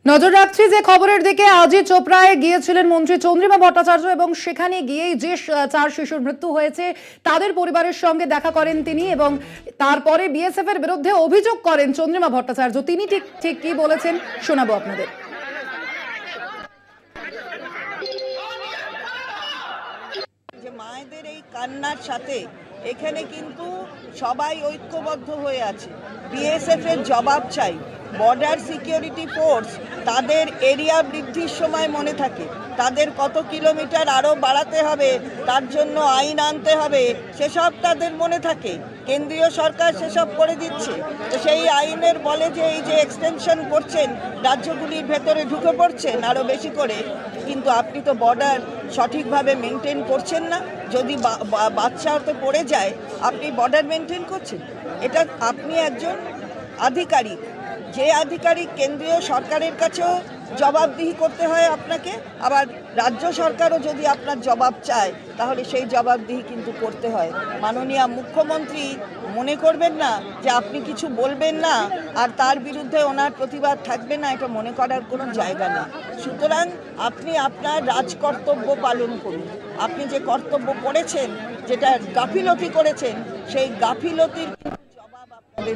নজর রাখছি যে খবরের দিকে। আজই চোপড়ায় গিয়েছিলেন মন্ত্রী চন্দ্রিমা ভট্টাচার্য এবং সেখানে গিয়েই যে 4 শিশুর মৃত্যু হয়েছে তাদের পরিবারের সঙ্গে দেখা করেন তিনি এবং তারপরে বিএসএফ এর বিরুদ্ধে অভিযোগ করেন চন্দ্রিমা ভট্টাচার্য। তিনি ঠিক কি বলেছেন শোনাবো আপনাদের। যে মায়েদের এই কান্নার সাথে এখানে কিন্তু সবাই ঐক্যবদ্ধ হয়ে আছে। বিএসএফ এর জবাব চাই। বর্ডার সিকিউরিটি ফোর্স তাদের এরিয়া বৃদ্ধির সময় মনে থাকে, তাদের কত কিলোমিটার আরও বাড়াতে হবে, তার জন্য আইন আনতে হবে, সেসব তাদের মনে থাকে। কেন্দ্রীয় সরকার সেসব করে দিচ্ছে। তো সেই আইনের বলে যে এই যে এক্সটেনশন করছেন, রাজ্যগুলির ভেতরে ঢুকে পড়ছেন আরও বেশি করে, কিন্তু আপনি তো বর্ডার সঠিকভাবে মেনটেন করছেন না। যদি বাচ্চা হতে পড়ে যায়, আপনি বর্ডার মেনটেন করছেন? এটা আপনি একজন আধিকারিক, যে আধিকারিক কেন্দ্রীয় সরকারের কাছেও জবাবদিহি করতে হয় আপনাকে, আবার রাজ্য সরকারও যদি আপনার জবাব চায় তাহলে সেই জবাবদিহি কিন্তু করতে হয়। মাননীয় মুখ্যমন্ত্রী মনে করবেন না যে আপনি কিছু বলবেন না আর তার বিরুদ্ধে ওনার প্রতিবাদ থাকবে না, এটা মনে করার কোনো জায়গা নেই। সুতরাং আপনি আপনার রাজকর্তব্য পালন করুন। আপনি যে কর্তব্য করেছেন, যেটা গাফিলতি করেছেন, সেই গাফিলতির জবাব আপনাদের